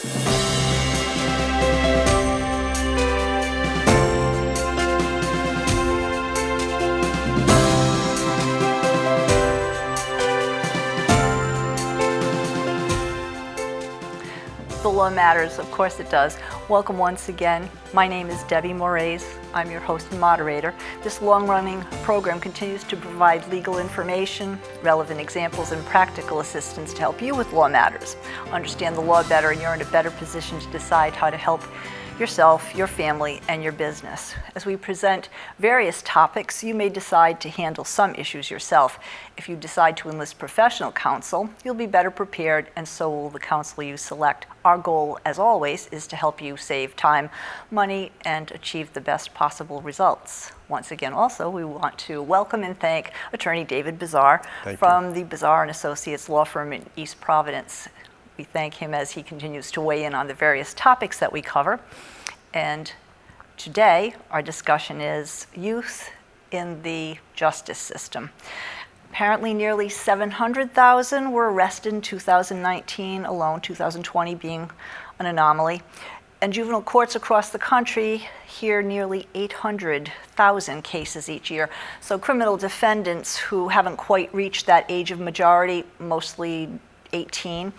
The law matters, of course it does. Welcome once again. My name is Debbie Moraes. I'm your host and moderator. This long-running program continues to provide legal information, relevant examples, and practical assistance to help you with law matters. Understand the law better, and you're in a better position to decide how to help yourself, your family, and your business. As we present various topics, you may decide to handle some issues yourself. If you decide to enlist professional counsel, you'll be better prepared, and so will the counsel you select. Our goal, as always, is to help you save time, money, and achieve the best possible results. Once again, also, we want to welcome and thank Attorney David Bazar from the Bazar & Associates law firm in East Providence. We thank him as he continues to weigh in on the various topics that we cover. And today, our discussion is youth in the justice system. Apparently, nearly 700,000 were arrested in 2019 alone, 2020 being an anomaly. And juvenile courts across the country hear nearly 800,000 cases each year. So criminal defendants who haven't quite reached that age of majority, mostly 18,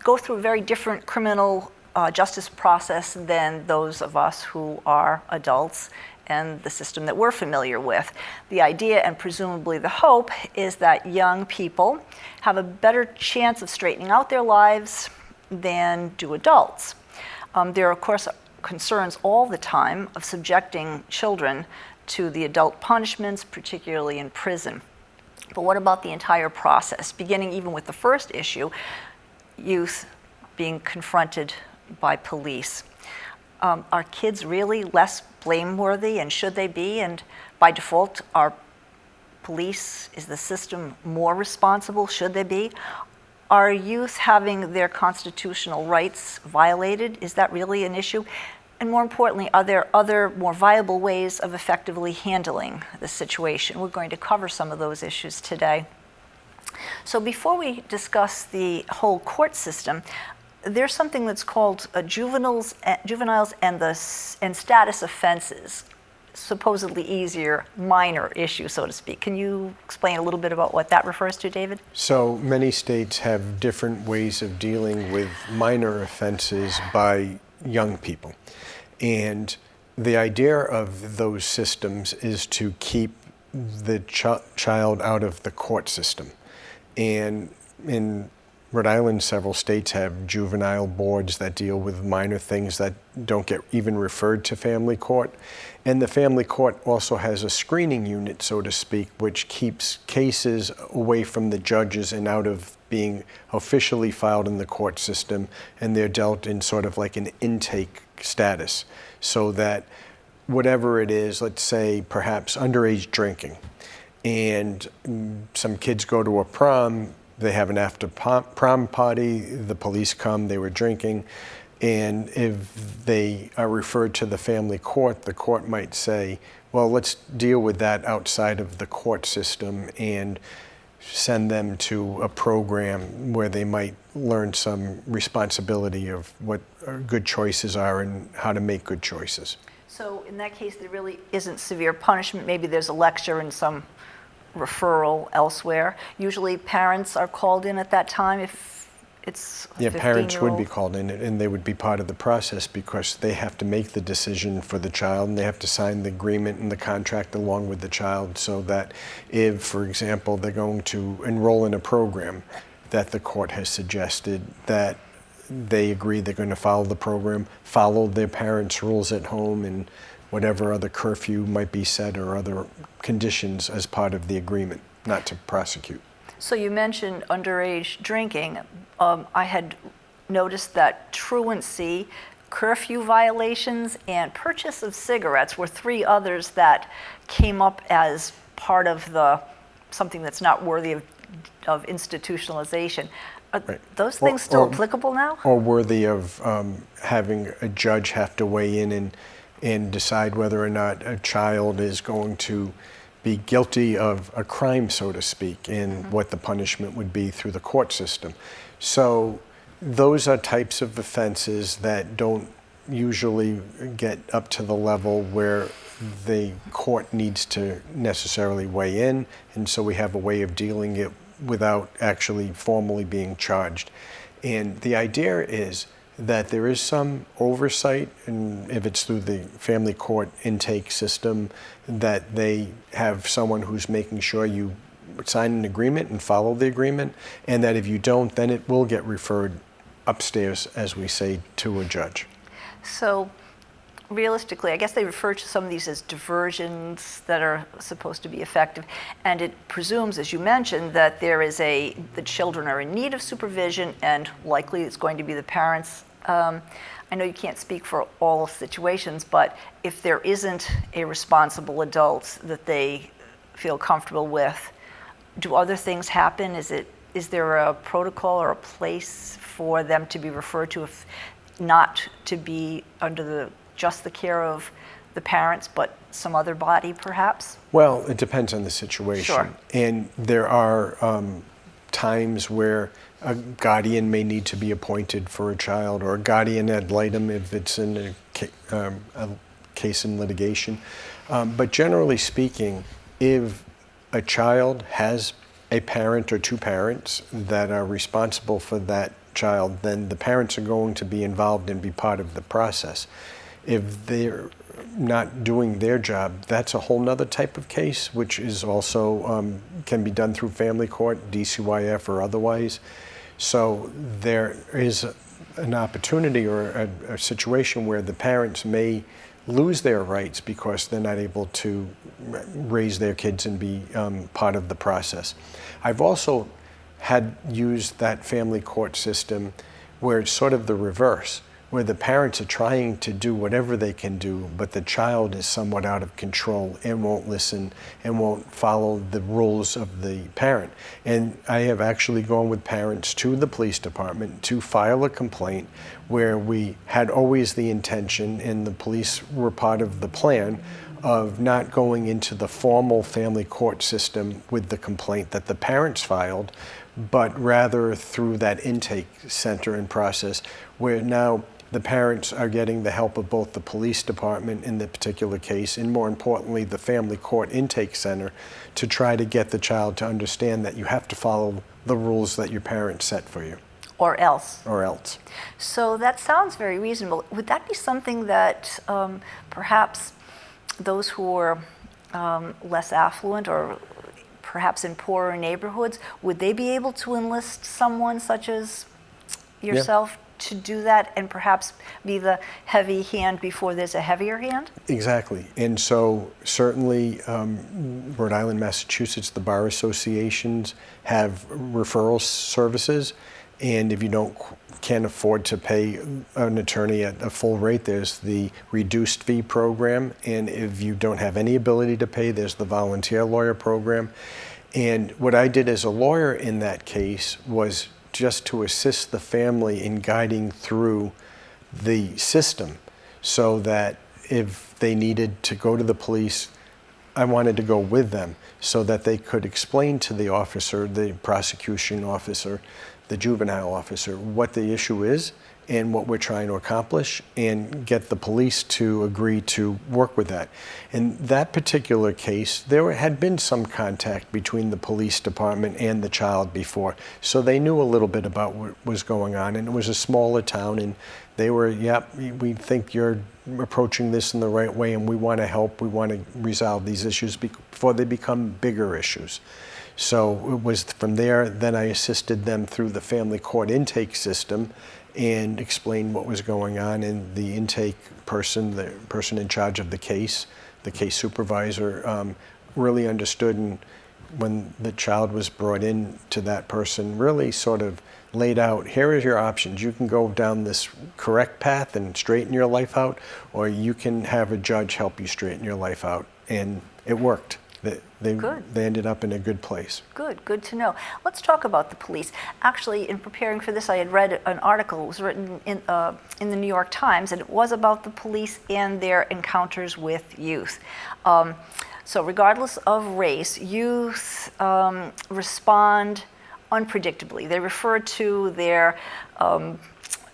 go through a very different criminal justice process than those of us who are adults and the system that we're familiar with. The idea, and presumably the hope, is that young people have a better chance of straightening out their lives than do adults. There are, of course, concerns all the time of subjecting children to the adult punishments, particularly in prison. But what about the entire process, beginning even with the first issue, youth being confronted by police? Are kids really less blameworthy, and should they be? And by default, are police, is the system more responsible? Should they be? Are youth having their constitutional rights violated? Is that really an issue? And more importantly, are there other more viable ways of effectively handling the situation? We're going to cover some of those issues today. So before we discuss the whole court system, there's something that's called juveniles and status offenses, supposedly easier, minor issue, so to speak. Can you explain a little bit about what that refers to, David? So many states have different ways of dealing with minor offenses by young people. And the idea of those systems is to keep the child out of the court system. And in Rhode Island, several states have juvenile boards that deal with minor things that don't get even referred to family court. And the family court also has a screening unit, so to speak, which keeps cases away from the judges and out of being officially filed in the court system, and they're dealt in sort of like an intake status, so that whatever it is, let's say perhaps underage drinking, and some kids go to a prom, they have an after prom party, the police come, they were drinking, and if they are referred to the family court, the court might say, well, let's deal with that outside of the court system and send them to a program where they might learn some responsibility of what good choices are and how to make good choices. So in that case, there really isn't severe punishment. Maybe there's a lecture and some referral elsewhere. Usually parents are called in at that time if it's a 15-year-old. Parents would be called in, and they would be part of the process because they have to make the decision for the child, and they have to sign the agreement and the contract along with the child, so that if, for example, they're going to enroll in a program that the court has suggested, that they agree they're going to follow the program, follow their parents' rules at home, and whatever other curfew might be set or other conditions as part of the agreement, not to prosecute. So you mentioned underage drinking. I had noticed that truancy, curfew violations, and purchase of cigarettes were three others that came up as part of something that's not worthy of institutionalization. Are those things still applicable now? Or worthy of having a judge have to weigh in and decide whether or not a child is going to be guilty of a crime, so to speak, and what the punishment would be through the court system. So those are types of offenses that don't usually get up to the level where the court needs to necessarily weigh in, and so we have a way of dealing it without actually formally being charged. And the idea is that there is some oversight, and if it's through the family court intake system, that they have someone who's making sure you sign an agreement and follow the agreement, and that if you don't, then it will get referred upstairs, as we say, to a judge. So realistically, I guess they refer to some of these as diversions that are supposed to be effective, and it presumes, as you mentioned, that the children are in need of supervision, and likely it's going to be the parents. I know you can't speak for all situations, but if there isn't a responsible adult that they feel comfortable with, do other things happen? Is there a protocol or a place for them to be referred to, if not to be under just the care of the parents, but some other body perhaps? Well, it depends on the situation. Sure. And there are times where a guardian may need to be appointed for a child, or a guardian ad litem if it's in a case in litigation. But generally speaking, if a child has a parent or two parents that are responsible for that child, then the parents are going to be involved and be part of the process. If they're not doing their job, that's a whole nother type of case, which is also can be done through family court, DCYF or otherwise. So there is an opportunity or a situation where the parents may lose their rights because they're not able to raise their kids and be part of the process. I've also had used that family court system where it's sort of the reverse, where the parents are trying to do whatever they can do, but the child is somewhat out of control and won't listen and won't follow the rules of the parent. And I have actually gone with parents to the police department to file a complaint where we had always the intention, and the police were part of the plan, of not going into the formal family court system with the complaint that the parents filed, but rather through that intake center and process, where now the parents are getting the help of both the police department in the particular case, and more importantly, the family court intake center, to try to get the child to understand that you have to follow the rules that your parents set for you. Or else. Or else. So that sounds very reasonable. Would that be something that perhaps those who are less affluent, or perhaps in poorer neighborhoods, would they be able to enlist someone such as yourself to do that, and perhaps be the heavy hand before there's a heavier hand? Exactly. And so certainly Rhode Island, Massachusetts, the bar associations have referral services, and if you can't afford to pay an attorney at a full rate, there's the reduced fee program, and if you don't have any ability to pay, there's the volunteer lawyer program. And what I did as a lawyer in that case was just to assist the family in guiding through the system, so that if they needed to go to the police, I wanted to go with them so that they could explain to the officer, the prosecution officer, the juvenile officer, what the issue is and what we're trying to accomplish, and get the police to agree to work with that. In that particular case, there had been some contact between the police department and the child before, so they knew a little bit about what was going on, and it was a smaller town, and they were, yep, we think you're approaching this in the right way, and we want to help, we want to resolve these issues before they become bigger issues. So it was from there, then I assisted them through the family court intake system and explained what was going on, and the intake person, the person in charge of the case supervisor, really understood, and when the child was brought in to that person, really sort of laid out, here are your options. You can go down this correct path and straighten your life out, or you can have a judge help you straighten your life out. And it worked. They ended up in a good place. Good to know. Let's talk about the police. Actually, in preparing for this, I had read an article. It was written in the New York Times, and it was about the police and their encounters with youth. So regardless of race, youth respond unpredictably. They refer to their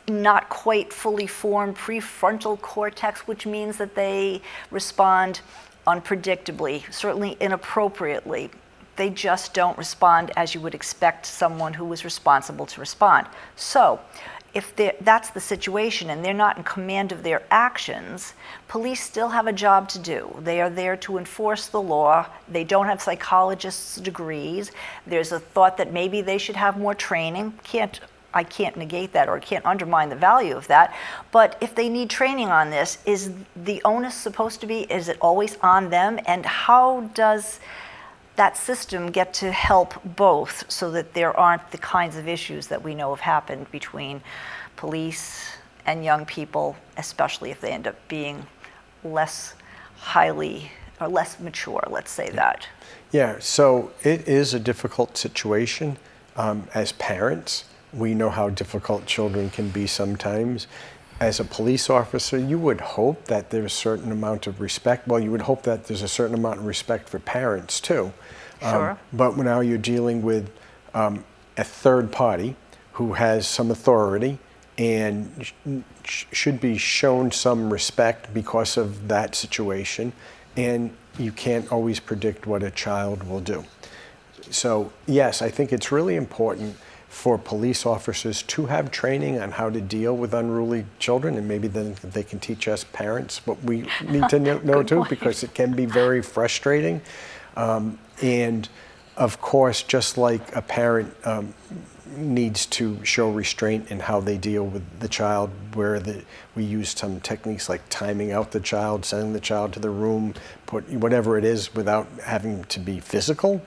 not quite fully formed prefrontal cortex, which means that they respond unpredictably, certainly inappropriately. They just don't respond as you would expect someone who was responsible to respond. So if that's the situation and they're not in command of their actions, police still have a job to do. They are there to enforce the law. They don't have psychologists' degrees. There's a thought that maybe they should have more training. I can't negate that or can't undermine the value of that. But if they need training on this, is the onus supposed to be, is it always on them? And how does that system get to help both so that there aren't the kinds of issues that we know have happened between police and young people, especially if they end up being less highly or less mature, let's say that? Yeah, so it is a difficult situation as parents. We know how difficult children can be sometimes. As a police officer, you would hope that there's a certain amount of respect. Well, you would hope that there's a certain amount of respect for parents too. Sure. But now you're dealing with a third party who has some authority and should be shown some respect because of that situation. And you can't always predict what a child will do. So yes, I think it's really important for police officers to have training on how to deal with unruly children, and maybe then they can teach us parents what we need to know too, because it can be very frustrating. And of course, just like a parent needs to show restraint in how they deal with the child, where we use some techniques like timing out the child, sending the child to the room, put whatever it is without having to be physical.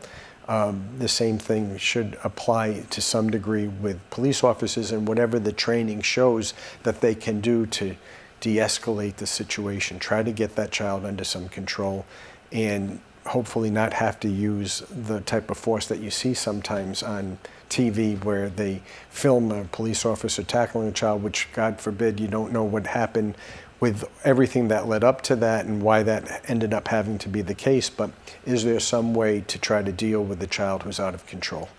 The same thing should apply to some degree with police officers, and whatever the training shows that they can do to de-escalate the situation, try to get that child under some control, and hopefully not have to use the type of force that you see sometimes on TV where they film a police officer tackling a child, which God forbid, you don't know what happened with everything that led up to that and why that ended up having to be the case. But is there some way to try to deal with a child who's out of control?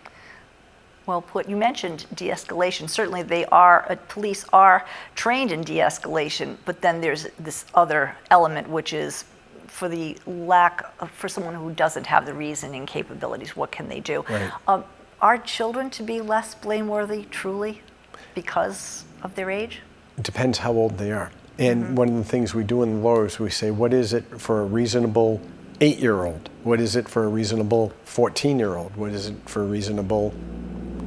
Well put. You mentioned de-escalation. Certainly police are trained in de-escalation, but then there's this other element, which is for someone who doesn't have the reasoning capabilities, what can they do? Right. Are children to be less blameworthy, truly, because of their age? It depends how old they are. And one of the things we do in the law is we say, what is it for a reasonable 8-year-old? What is it for a reasonable 14-year-old? What is it for a reasonable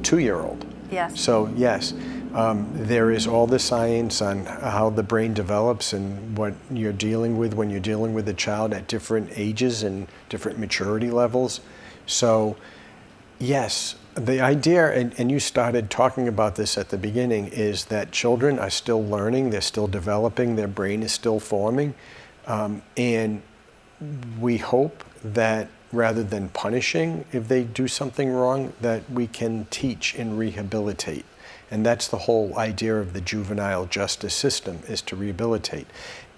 2-year-old? Yes. So yes, there is all the science on how the brain develops and what you're dealing with when you're dealing with a child at different ages and different maturity levels. So yes, the idea, and you started talking about this at the beginning, is that children are still learning, they're still developing, their brain is still forming, and we hope that rather than punishing if they do something wrong, that we can teach and rehabilitate. And that's the whole idea of the juvenile justice system, is to rehabilitate.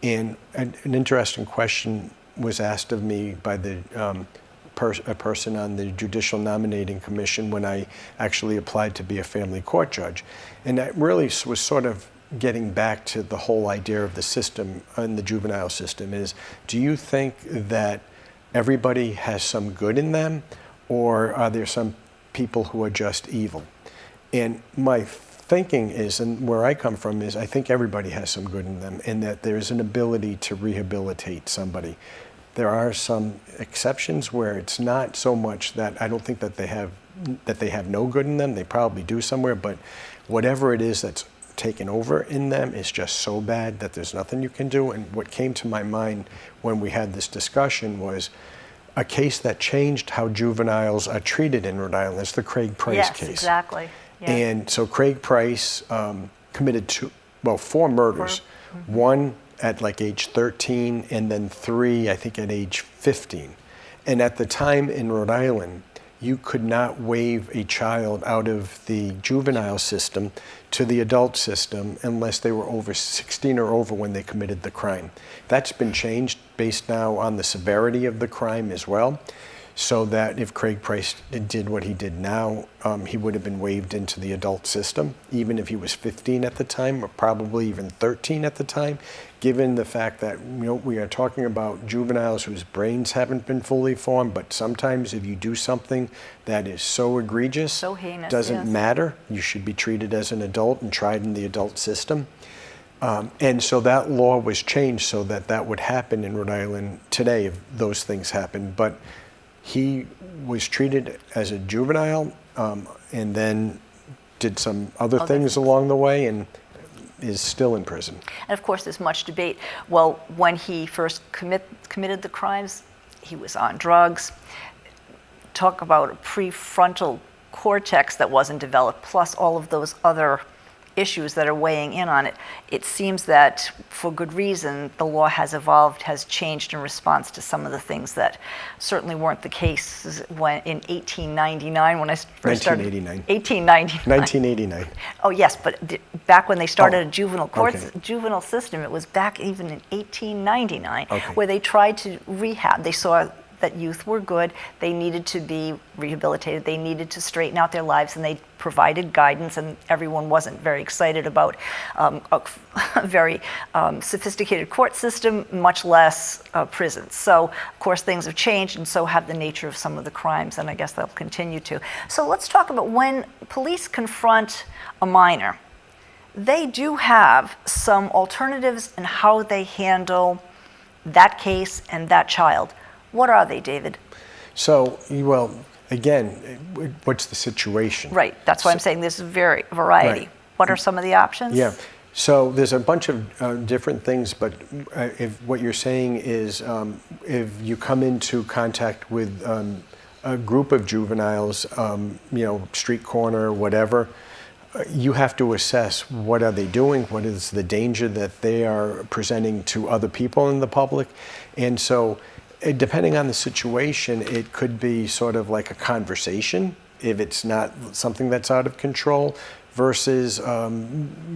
And an interesting question was asked of me by a person on the Judicial Nominating Commission when I actually applied to be a family court judge. And that really was sort of getting back to the whole idea of the system and the juvenile system is, do you think that everybody has some good in them, or are there some people who are just evil? And my thinking is, and where I come from is, I think everybody has some good in them, and that there's an ability to rehabilitate somebody. There are some exceptions where it's not so much that I don't think that they have no good in them. They probably do somewhere, but whatever it is that's taken over in them is just so bad that there's nothing you can do. And what came to my mind when we had this discussion was a case that changed how juveniles are treated in Rhode Island. It's the Craig Price case. Yes, exactly. Yes. And so Craig Price committed 4 murders. One at like age 13, and then 3, I think, at age 15. And at the time in Rhode Island, you could not waive a child out of the juvenile system to the adult system unless they were over 16 or over when they committed the crime. That's been changed based now on the severity of the crime as well. so that if Craig Price did what he did now, he would have been waived into the adult system, even if he was 15 at the time, or probably even 13 at the time, given the fact that we are talking about juveniles whose brains haven't been fully formed, but sometimes if you do something that is so egregious, so heinous, doesn't yes. matter, you should be treated as an adult and tried in the adult system. And so that law was changed so that that would happen in Rhode Island today if those things happen. But he was treated as a juvenile and then did some other things along the way and is still in prison. And of course, there's much debate. Well, when he first committed the crimes, he was on drugs. Talk about a prefrontal cortex that wasn't developed, plus all of those other issues that are weighing in on it. It seems that for good reason, the law has evolved, has changed in response to some of the things that certainly weren't the case when in 1899 when I first started. 1889. 1989. Oh yes, but back when they started a juvenile court juvenile system, it was back even in 1899 where they tried to rehab. They saw that youth were good, they needed to be rehabilitated, they needed to straighten out their lives, and they provided guidance, and everyone wasn't very excited about a very sophisticated court system, much less prisons. So, of course, things have changed, and so have the nature of some of the crimes, and I guess they'll continue to. So let's talk about when police confront a minor. They do have some alternatives in how they handle that case and that child. What are they, David? So, well, again, what's the situation? Right, that's why I'm saying there's a variety. Right. What are some of the options? Yeah, so there's a bunch of different things, but if what you're saying is if you come into contact with a group of juveniles, street corner, whatever, you have to assess what are they doing, what is the danger that they are presenting to other people in the public, and so depending on the situation, it could be sort of like a conversation if it's not something that's out of control versus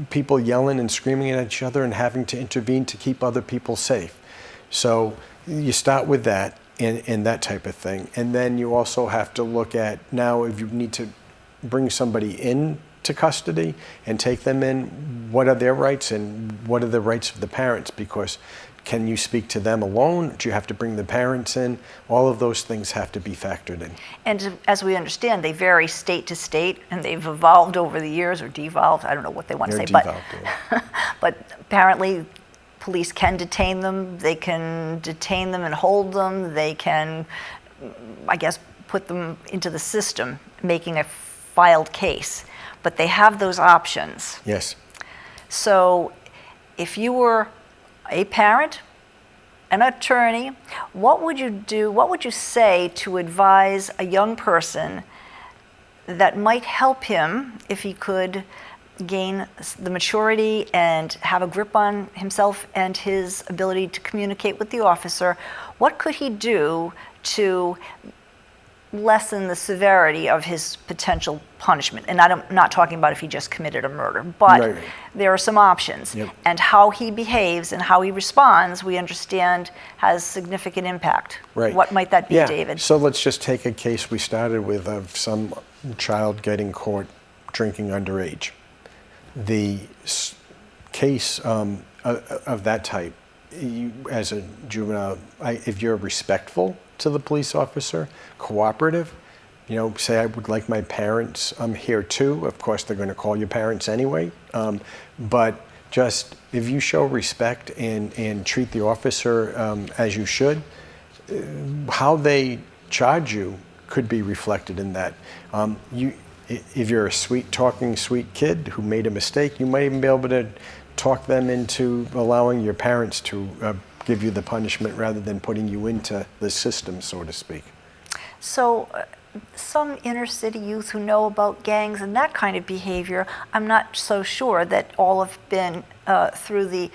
people yelling and screaming at each other and having to intervene to keep other people safe. So you start with that and that type of thing. And then you also have to look at now if you need to bring somebody in to custody and take them in, what are their rights and what are the rights of the parents? Because can you speak to them alone? Do you have to bring the parents in? All of those things have to be factored in. And as we understand, they vary state to state, and they've evolved over the years, or devolved, I don't know what they want to say. But apparently police can detain them, they can detain them and hold them, they can, I guess, put them into the system, making a filed case. But they have those options. Yes. So if you were a parent, an attorney, what would you do, what would you say to advise a young person that might help him if he could gain the maturity and have a grip on himself and his ability to communicate with the officer? What could he do to lessen the severity of his potential punishment? And I'm not talking about if he just committed a murder, but there are some options. And how he behaves and how he responds, we understand, has significant impact. What might that be, David? So let's just take a case we started with of some child getting caught drinking underage. The case of that type, you, as a juvenile, if you're respectful to the police officer, cooperative, say I would like my parents here too. Of course, they're going to call your parents anyway. But just if you show respect and treat the officer as you should, how they charge you could be reflected in that. If you're a sweet-talking, sweet kid who made a mistake, you might even be able to talk them into allowing your parents to give you the punishment rather than putting you into the system, so to speak. So some inner city youth who know about gangs and that kind of behavior, I'm not so sure that all have been through the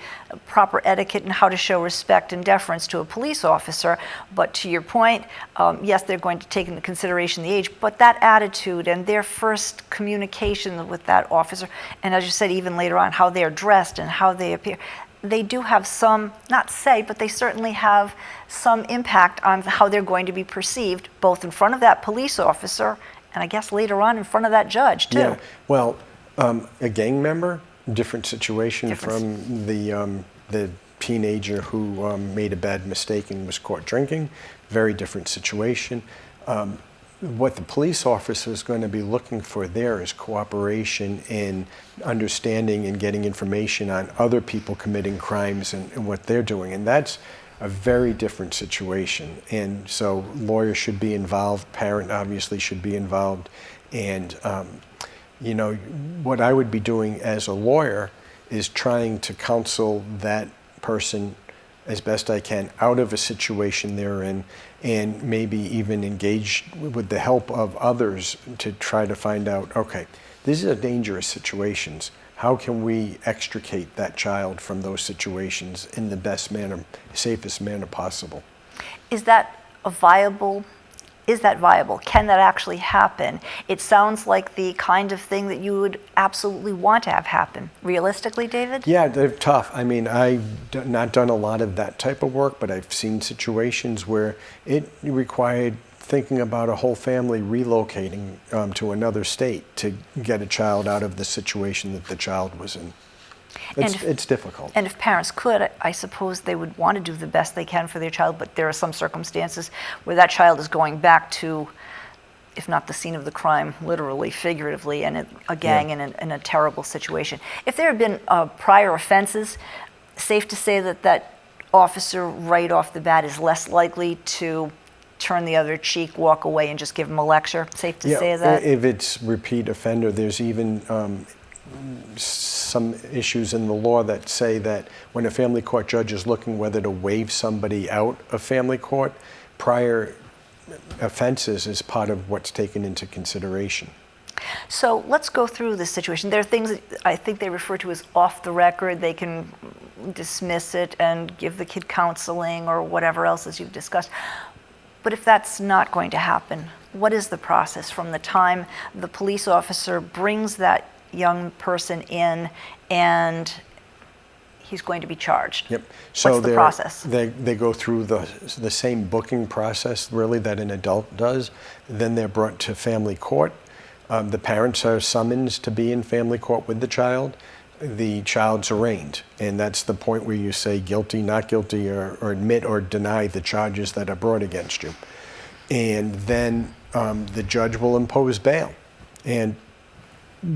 proper etiquette and how to show respect and deference to a police officer. But to your point, yes, they're going to take into consideration the age, but that attitude and their first communication with that officer, and as you said, even later on, how they're dressed and how they appear, they do have some, not say, but they certainly have some impact on how they're going to be perceived, both in front of that police officer and I guess later on in front of that judge, too. Yeah, well, a gang member, different situation from the teenager who made a bad mistake and was caught drinking, very different situation. What the police officer is going to be looking for there is cooperation in understanding and getting information on other people committing crimes and what they're doing. And that's a very different situation. And so lawyers should be involved, parent obviously should be involved. And, you know, what I would be doing as a lawyer is trying to counsel that person as best I can out of a situation they're in, and maybe even engage with the help of others to try to find out, okay, these are dangerous situations. How can we extricate that child from those situations in the best manner, safest manner possible? Is that viable? Can that actually happen? It sounds like the kind of thing that you would absolutely want to have happen. Realistically, David? Yeah, they're tough. I mean, I've not done a lot of that type of work, but I've seen situations where it required thinking about a whole family relocating to another state to get a child out of the situation that the child was in. It's difficult. And if parents could, I suppose they would want to do the best they can for their child, but there are some circumstances where that child is going back to, if not the scene of the crime, literally, figuratively, and a gang in a terrible situation. If there have been prior offenses, safe to say that that officer right off the bat is less likely to turn the other cheek, walk away, and just give them a lecture? Safe to say that? If it's repeat offender, there's even some issues in the law that say that when a family court judge is looking whether to waive somebody out of family court, prior offenses is part of what's taken into consideration. So let's go through this situation. There are things that I think they refer to as off the record. They can dismiss it and give the kid counseling or whatever else as you've discussed. But if that's not going to happen, what is the process from the time the police officer brings that young person in and he's going to be charged? Yep. So what's the process? They go through the same booking process really that an adult does. Then they're brought to family court. The parents are summoned to be in family court with the child. The child's arraigned, and that's the point where you say guilty, not guilty, or admit or deny the charges that are brought against you. And then the judge will impose bail. And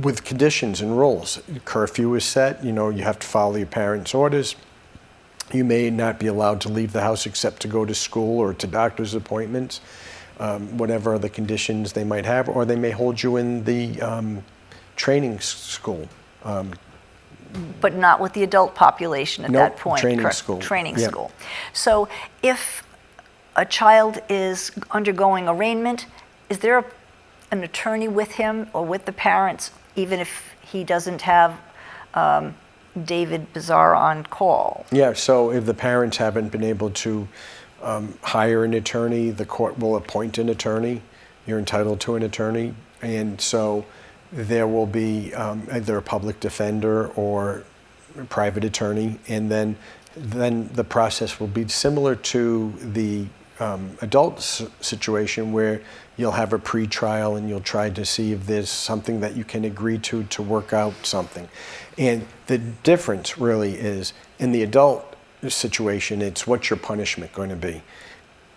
with conditions and rules. Curfew is set, you know, you have to follow your parents' orders. You may not be allowed to leave the house except to go to school or to doctor's appointments, whatever other conditions they might have, or they may hold you in the training school. But not with the adult population at that point. Training school. Training school. So if a child is undergoing arraignment, is there an attorney with him or with the parents, even if he doesn't have David Bizarre on call? Yeah, so if the parents haven't been able to hire an attorney, the court will appoint an attorney. You're entitled to an attorney. And so there will be either a public defender or a private attorney. And then the process will be similar to the adult situation where you'll have a pre-trial and you'll try to see if there's something that you can agree to work out something. And the difference really is in the adult situation, it's what's your punishment going to be.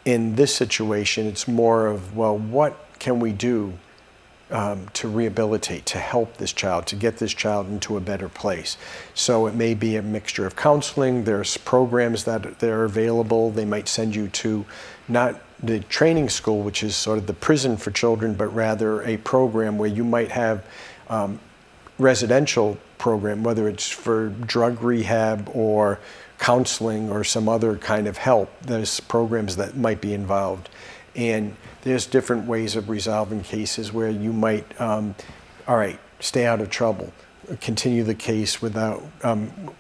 In this situation, it's more of, well, what can we do to rehabilitate, to help this child, to get this child into a better place. So it may be a mixture of counseling. There's programs that are available. They might send you to not the training school, which is sort of the prison for children, but rather a program where you might have residential program, whether it's for drug rehab or counseling or some other kind of help. There's programs that might be involved. And there's different ways of resolving cases where you might, all right, stay out of trouble, continue the case without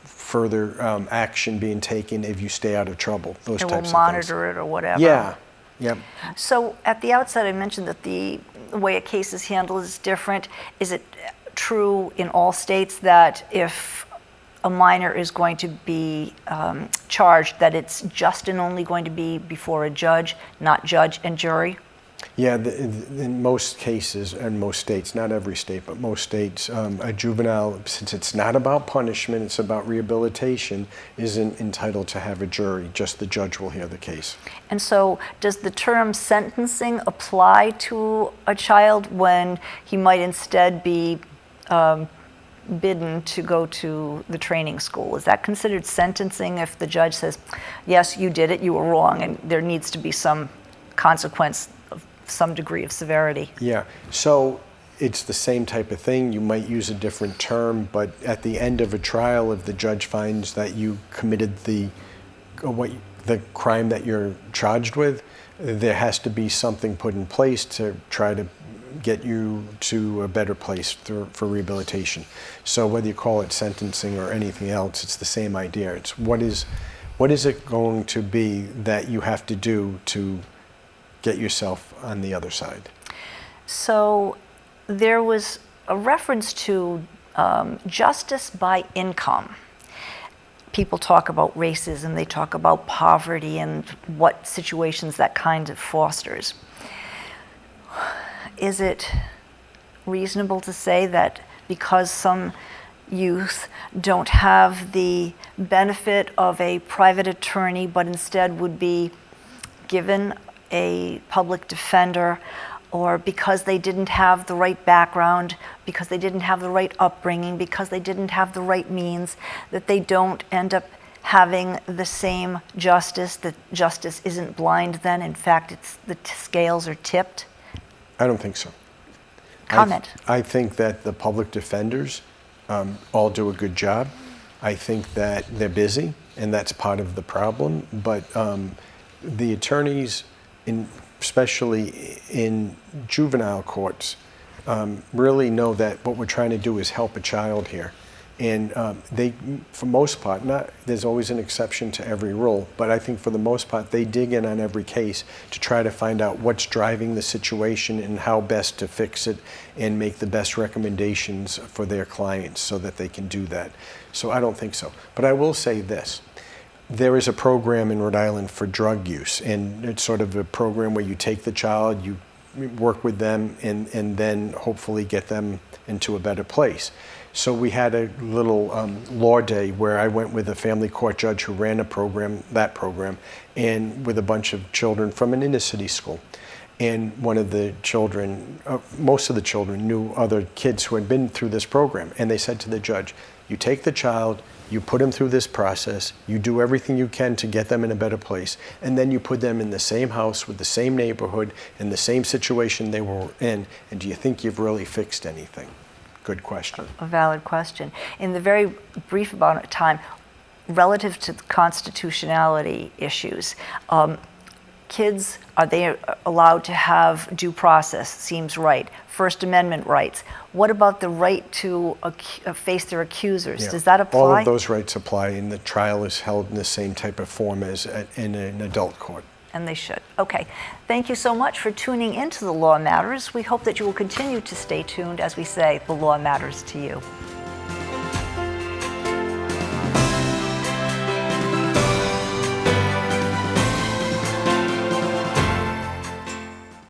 further action being taken if you stay out of trouble, those types of things. And we'll monitor it or whatever. Yeah, yep. So at the outset, I mentioned that the way a case is handled is different. Is it true in all states that if a minor is going to be charged, that it's just and only going to be before a judge, not judge and jury? Yeah, in most cases, and most states, not every state, but most states, a juvenile, since it's not about punishment, it's about rehabilitation, isn't entitled to have a jury. Just the judge will hear the case. And so does the term sentencing apply to a child when he might instead be bidden to go to the training school? Is that considered sentencing if the judge says, yes, you did it, you were wrong, and there needs to be some consequence of some degree of severity? Yeah, so it's the same type of thing. You might use a different term, but at the end of a trial, if the judge finds that you committed the crime that you're charged with, there has to be something put in place to try to get you to a better place for rehabilitation. So whether you call it sentencing or anything else, it's the same idea. It's what is it going to be that you have to do to get yourself on the other side? So there was a reference to justice by income. People talk about racism, they talk about poverty and what situations that kind of fosters. Is it reasonable to say that because some youth don't have the benefit of a private attorney, but instead would be given a public defender, or because they didn't have the right background, because they didn't have the right upbringing, because they didn't have the right means, that they don't end up having the same justice, that justice isn't blind then, in fact, the scales are tipped? I don't think so. Comment. I think that the public defenders all do a good job. I think that they're busy, and that's part of the problem. But the attorneys, especially in juvenile courts, really know that what we're trying to do is help a child here. And they, for most part, there's always an exception to every rule, but I think for the most part, they dig in on every case to try to find out what's driving the situation and how best to fix it and make the best recommendations for their clients so that they can do that. So I don't think so. But I will say this. There is a program in Rhode Island for drug use, and it's sort of a program where you take the child, you work with them, and then hopefully get them into a better place. So we had a little law day where I went with a family court judge who ran that program, and with a bunch of children from an inner city school. And one of the children, most of the children knew other kids who had been through this program. And they said to the judge, you take the child, you put them through this process, you do everything you can to get them in a better place, and then you put them in the same house with the same neighborhood and the same situation they were in, and do you think you've really fixed anything? Good question. A valid question. In the very brief amount of time, relative to the constitutionality issues, kids, are they allowed to have due process? Seems right. First Amendment rights. What about the right to face their accusers? Yeah. Does that apply? All of those rights apply, and the trial is held in the same type of form as in an adult court. And they should. Okay. Thank you so much for tuning into The Law Matters. We hope that you will continue to stay tuned as we say, The Law Matters to you.